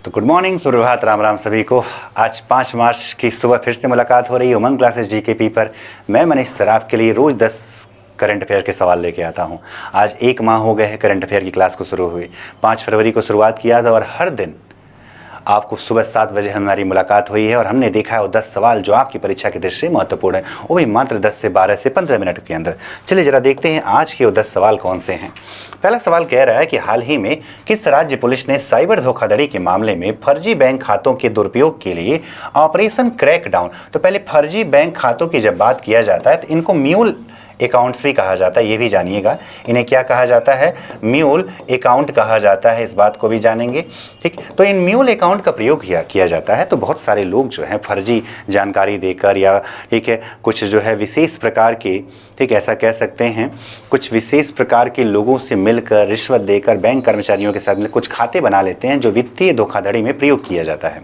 तो good morning, सुप्रभात, राम राम सभी को। आज 5 मार्च की सुबह फिर से मुलाकात हो रही है उमंग क्लासेस जीकेपी पर। मैं मनीष सर आपके लिए रोज़ 10 करंट अफेयर के सवाल लेके आता हूं। आज 1 माह हो गए हैं करंट अफेयर की क्लास को शुरू हुई। 5 फरवरी को शुरुआत किया था और हर दिन आपको सुबह 7 बजे हमारी मुलाकात हुई है और हमने देखा है वो 10 सवाल जो आपकी परीक्षा की दृष्टि से महत्वपूर्ण है, वो भी मात्र 10 से 12 से 15 मिनट के अंदर। चलिए जरा देखते हैं आज के वो 10 सवाल कौन से हैं। पहला सवाल कह रहा है कि हाल ही में किस राज्य पुलिस ने साइबर धोखाधड़ी के मामले में फर्जी बैंक खातों के दुरुपयोग के लिए ऑपरेशन क्रैकडाउन। तो पहले फर्जी बैंक खातों की जब बात किया जाता है तो इनको म्यूल अकाउंट्स भी कहा जाता है, ये भी जानिएगा। इन्हें क्या कहा जाता है? म्यूल अकाउंट कहा जाता है, इस बात को भी जानेंगे। ठीक, तो इन म्यूल अकाउंट का प्रयोग किया जाता है तो बहुत सारे लोग जो हैं फर्जी जानकारी देकर या ठीक है कुछ जो है विशेष प्रकार के, ठीक ऐसा कह सकते हैं, कुछ विशेष प्रकार के लोगों से मिलकर रिश्वत देकर बैंक कर्मचारियों के साथ कुछ खाते बना लेते हैं जो वित्तीय धोखाधड़ी में प्रयोग किया जाता है।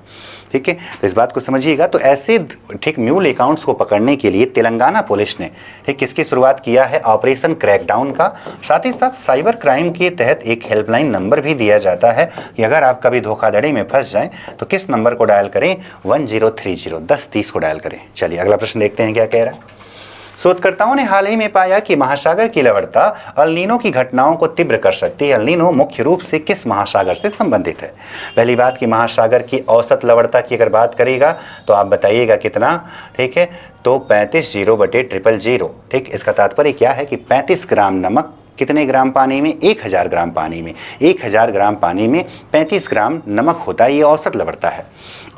ठीक है, तो इस बात को समझिएगा। तो ऐसे ठीक म्यूल अकाउंट्स को पकड़ने के लिए तेलंगाना पुलिस ने ठीक किसकी शुरुआत किया है? ऑपरेशन क्रैकडाउन का। साथ ही साथ साइबर क्राइम के तहत एक हेल्पलाइन नंबर भी दिया जाता है कि अगर आप कभी धोखाधड़ी में फंस जाएं तो किस नंबर को डायल करें? 1030 1030 को डायल करें। चलिए अगला प्रश्न देखते हैं क्या कह रहा है। शोधकर्ताओं ने हाल ही में पाया कि महासागर की लवणता अल नीनो की घटनाओं को तीव्र कर सकती है। अल नीनो मुख्य रूप से किस महासागर से संबंधित है? पहली बात कि महासागर की औसत लवणता की अगर बात करेगा तो आप बताइएगा कितना? ठीक है, तो 35 0/000। ठीक, इसका तात्पर्य क्या है कि 35 ग्राम नमक कितने ग्राम पानी में? 1000 ग्राम पानी में। 1000 ग्राम पानी में 35 ग्राम नमक होता है, ये औसत लवणता है।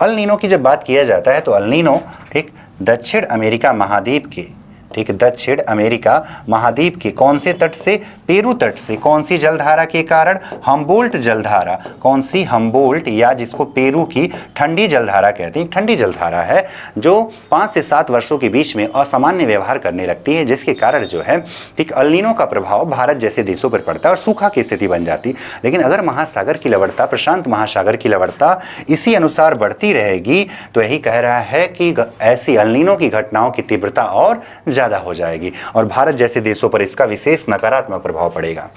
अल नीनो की जब बात किया जाता है तो अल नीनो ठीक दक्षिण अमेरिका महाद्वीप के, ठीक, दक्षिण अमेरिका महाद्वीप के कौन से तट से? पेरू तट से। कौन सी जलधारा के कारण? हम्बोल्ट जलधारा। कौन सी? हम्बोल्ट, या जिसको पेरू की ठंडी जलधारा कहते हैं। ठंडी जलधारा है जो 5 से 7 वर्षों के बीच में असामान्य व्यवहार करने लगती है, जिसके कारण जो है ठीक अल नीनो का प्रभाव भारत जैसे देशों पर पड़ता है और सूखा की स्थिति बन जाती। लेकिन अगर महासागर की लवणता, प्रशांत महासागर की लवणता इसी अनुसार बढ़ती रहेगी तो यही कह रहा है कि ऐसी अल नीनो की घटनाओं की तीव्रता और ज़्यादा हो जाएगी और भारत जैसे देशों पर इसका विशेष नकारात्मक प्रभाव पड़ेगा।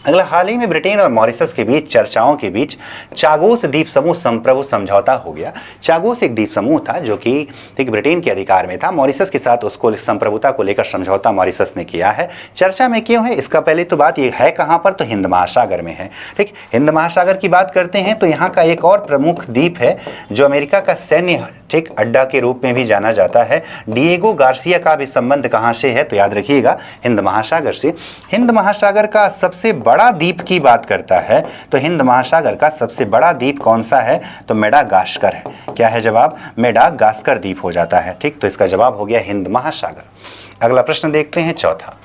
अगला, हाल ही में ब्रिटेन और मॉरिशस के बीच चर्चाओं के बीच चागोस द्वीप समूह संप्रभु समझौता हो गया। चागोस एक द्वीप समूह था जो कि ठीक ब्रिटेन के अधिकार में था। मॉरिशस के साथ उसको संप्रभुता को लेकर समझौता मॉरिशस ने किया है। चर्चा में क्यों है? इसका पहले तो बात ये है कहाँ पर? तो हिंद महासागर में है। ठीक, हिंद महासागर की बात करते हैं तो यहाँ का एक और प्रमुख द्वीप है जो अमेरिका का सैन्य ठीक अड्डा के रूप में भी जाना जाता है। डिएगो गार्सिया का भी संबंध कहाँ से है? तो याद रखिएगा हिंद महासागर से। हिंद महासागर का सबसे बड़ा द्वीप की बात करता है तो हिंद महासागर का सबसे बड़ा द्वीप कौन सा है? तो मेडागास्कर है। क्या है जवाब? मेडागास्कर द्वीप हो जाता है। ठीक, तो इसका जवाब हो गया हिंद महासागर। अगला प्रश्न देखते हैं चौथा।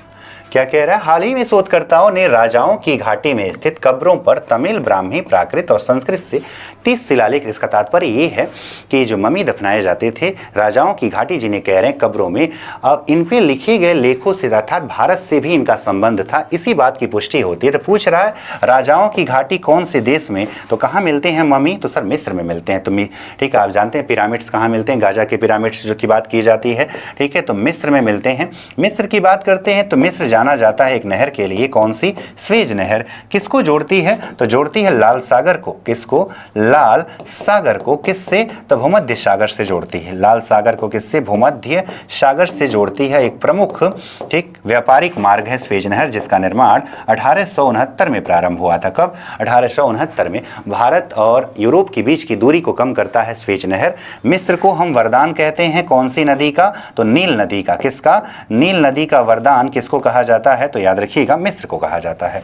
क्या कह रहा है? हाल ही में शोधकर्ताओं ने राजाओं की घाटी में स्थित कब्रों पर तमिल, ब्राह्मी, प्राकृत और संस्कृत से 30 शिलालेख। इसका तात्पर्य ये है कि जो मम्मी दफनाए जाते थे राजाओं की घाटी जिन्हें कह रहे हैं कब्रों में, अब इन पे लिखे गए लेखों से अर्थात भारत से भी इनका संबंध था, इसी बात की पुष्टि होती है। तो पूछ रहा है राजाओं की घाटी कौन से देश में? तो कहाँ मिलते हैं मम्मी? तो सर मिस्र में मिलते हैं। तो ठीक है, आप जानते हैं पिरामिड्स कहाँ मिलते हैं? गाजा के पिरामिड्स जो की बात की जाती है, ठीक है, तो मिस्र में मिलते हैं। मिस्र की बात करते हैं तो मिस्र जाना जाता है एक नहर के लिए। कौन सी? स्वेज नहर। किसको जोड़ती है? तो जोड़ती है लाल सागर को। किसको? लाल सागर को। किससे? तो भूमध्य सागर से जोड़ती है। लाल सागर को किससे? भूमध्य सागर से जोड़ती है। एक प्रमुख ठीक व्यापारिक मार्ग है स्वेज नहर, जिसका निर्माण 1869 में प्रारंभ हुआ था। कब? 1869 में। भारत और यूरोप के बीच की दूरी को कम करता है स्वेज नहर। मिस्र को हम वरदान कहते हैं कौन सी नदी का? तो नील नदी का। किसका? नील नदी का वरदान किसको कहा जाता है? तो याद रखिएगा मिस्र को कहा जाता है।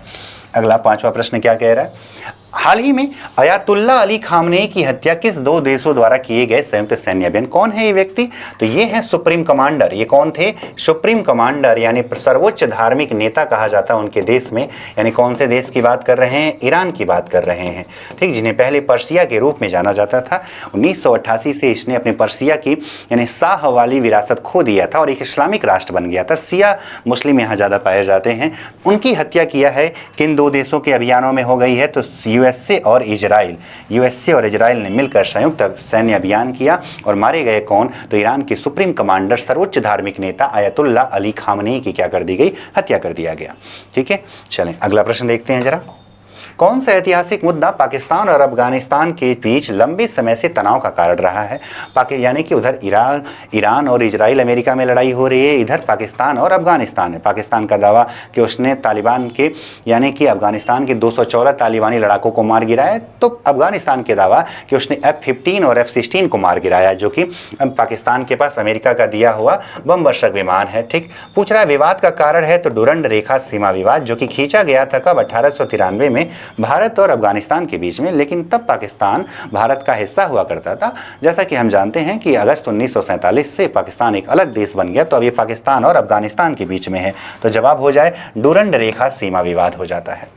अगला 5वां प्रश्न क्या कह रहा है? हाल ही में अयातुल्ला अली खामनेई की हत्या किस 2 देशों द्वारा किए गए संयुक्त सैन्य अभियान? कौन है ये व्यक्ति? तो ये है सुप्रीम कमांडर। ये कौन थे? सुप्रीम कमांडर यानी सर्वोच्च धार्मिक नेता कहा जाता है उनके देश में। यानी कौन से देश की बात कर रहे हैं? ईरान की बात कर रहे हैं। ठीक, जिन्हें पहले पर्सिया के रूप में जाना जाता था। 1988 से इसने अपने पर्सिया की यानी शाह वाली विरासत खो दिया था और एक इस्लामिक राष्ट्र बन गया था। शिया मुस्लिम यहाँ ज़्यादा पाए जाते हैं। उनकी हत्या किया है किन 2 देशों के अभियानों में हो गई है? तो यूएसए और इजराइल। यूएसए और इजराइल ने मिलकर संयुक्त सैन्य अभियान किया और मारे गए कौन? तो ईरान के सुप्रीम कमांडर सर्वोच्च धार्मिक नेता अयतुल्ला अली खामनेई की क्या कर दी गई? हत्या कर दिया गया। ठीक है, चलें अगला प्रश्न देखते हैं जरा। कौन सा ऐतिहासिक मुद्दा पाकिस्तान और अफगानिस्तान के बीच लंबे समय से तनाव का कारण रहा है? यानी कि उधर ईरान और इजराइल अमेरिका में लड़ाई हो रही है, इधर पाकिस्तान और अफगानिस्तान है। पाकिस्तान का दावा कि उसने तालिबान के यानी कि अफगानिस्तान के 214 तालिबानी लड़ाकों को मार गिराया, तो अफगानिस्तान के दावा कि उसने F-15 और F-16 को मार गिराया, जो कि पाकिस्तान के पास अमेरिका का दिया हुआ बम वर्षक विमान है। ठीक, पूछ रहा है विवाद का कारण है तो डुरंड रेखा सीमा विवाद, जो कि खींचा गया था कब 1893 में भारत और अफगानिस्तान के बीच में, लेकिन तब पाकिस्तान भारत का हिस्सा हुआ करता था। जैसा कि हम जानते हैं कि अगस्त 1947 से पाकिस्तान एक अलग देश बन गया, तो अब ये पाकिस्तान और अफगानिस्तान के बीच में है, तो जवाब हो जाए डुरंड रेखा सीमा विवाद हो जाता है।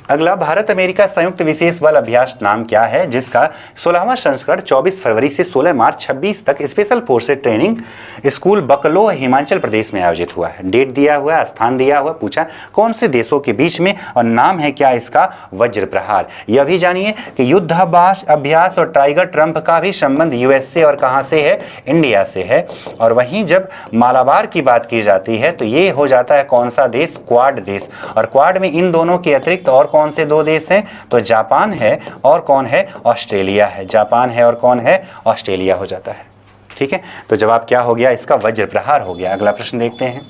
अगला, भारत अमेरिका संयुक्त विशेष बल अभ्यास नाम क्या है, जिसका 16वां संस्करण 24 फरवरी से 16 मार्च 26 तक स्पेशल फोर्सेज ट्रेनिंग स्कूल बकलो हिमाचल प्रदेश में आयोजित हुआ है। डेट दिया हुआ है, स्थान दिया हुआ, पूछा कौन से देशों के बीच में और नाम है क्या इसका, वज्र प्रहार। यह भी जानिए कि युद्ध अभ्यास और टाइगर ट्रंप का भी संबंध यूएस से और कहाँ से है, इंडिया से है। और वहीं जब मालाबार की बात की जाती है तो ये हो जाता है कौन सा देश, क्वाड देश। और क्वाड में इन दोनों के अतिरिक्त और कौन से दो देश हैं, तो जापान है और कौन है, ऑस्ट्रेलिया है। जापान है और कौन है, ऑस्ट्रेलिया हो जाता है। ठीक है, तो जवाब क्या हो गया इसका, वज्र प्रहार हो गया। अगला प्रश्न देखते हैं।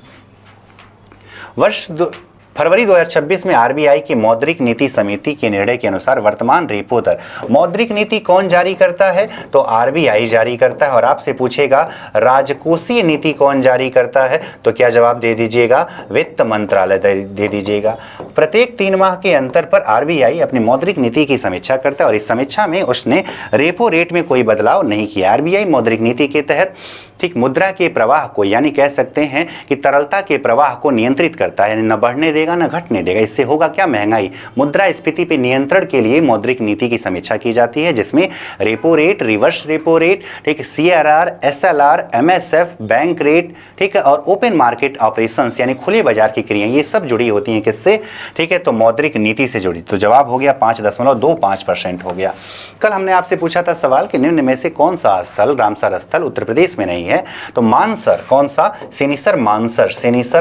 फरवरी 2026 में आरबीआई की मौद्रिक नीति समिति के निर्णय के अनुसार वर्तमान रेपो दर, मौद्रिक नीति कौन जारी करता है, तो आरबीआई जारी करता है। और आपसे पूछेगा राजकोषीय नीति कौन जारी करता है, तो क्या जवाब दे दीजिएगा, वित्त मंत्रालय दे दीजिएगा। प्रत्येक 3 माह के अंतर पर आरबीआई अपनी मौद्रिक नीति की समीक्षा करता है और इस समीक्षा में उसने रेपो रेट में कोई बदलाव नहीं किया। आरबीआई मौद्रिक नीति के तहत ठीक मुद्रा के प्रवाह को, यानी कह सकते हैं कि तरलता के प्रवाह को नियंत्रित करता है, न बढ़ने देगा न घटने देगा। इससे होगा क्या, महंगाई। मुद्रा स्फीति पे नियंत्रण के लिए मौद्रिक नीति की समीक्षा की जाती है, जिसमें repo rate, reverse repo rate, ठीक, CRR, SLR, MSF, bank rate, ठीक है, और ओपन मार्केट ऑपरेशंस यानी खुले बाजार की क्रियाएं, ये सब जुड़ी होती हैं किससे, ठीक है, तो मौद्रिक नीति से जुड़ी। तो जवाब हो गया 5.25% हो गया। कल हमने आपसे पूछा था सवाल कि निम्न में से कौन सा स्थल, रामसर स्थल उत्तर प्रदेश में नहीं है, तो मानसर, कौन सा, सेनीसर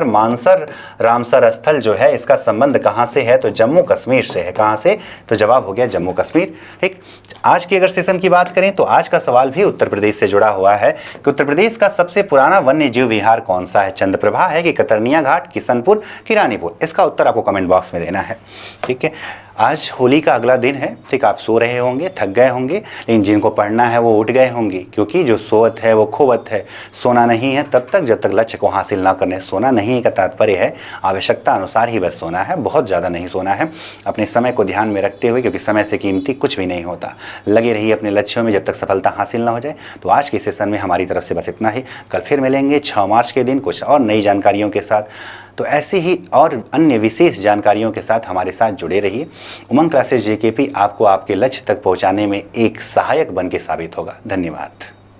मानसर रामसर स्थल जो है इसका संबंध कहां से है, तो जम्मू कश्मीर से है। कहां से, तो जवाब हो गया जम्मू कश्मीर। ठीक, आज की अगर सेशन की बात करें तो आज का सवाल भी उत्तर प्रदेश से जुड़ा हुआ है कि उत्तर प्रदेश का सबसे पुराना वन्य जीव विहार कौन सा है, चंद्रप्रभा है कि कतरनिया घाट, किशनपुर कि रानीपुर। इसका उत्तर आपको कमेंट बॉक्स में देना है। ठीक है, आज होली का अगला दिन है। ठीक, आप सो रहे होंगे, थक गए होंगे, लेकिन जिनको पढ़ना है वो उठ गए होंगे, क्योंकि जो सोवत है वो खोवत है। सोना नहीं है तब तक जब तक लक्ष्य को हासिल ना करने। सोना नहीं का तात्पर्य है आवश्यकता अनुसार ही बस सोना है, बहुत ज़्यादा नहीं सोना है। अपने समय को ध्यान में रखते हुए, क्योंकि समय से कीमती कुछ भी नहीं होता। लगे रहिए अपने लक्ष्यों में जब तक सफलता हासिल ना हो जाए। तो आज के सेशन में हमारी तरफ से बस इतना ही। कल फिर मिलेंगे 6 मार्च के दिन कुछ और नई जानकारियों के साथ। तो ऐसी ही और अन्य विशेष जानकारियों के साथ हमारे साथ जुड़े रहिए। उमंग क्लासेस जेकेपी आपको आपके लक्ष्य तक पहुंचाने में एक सहायक बन के साबित होगा। धन्यवाद।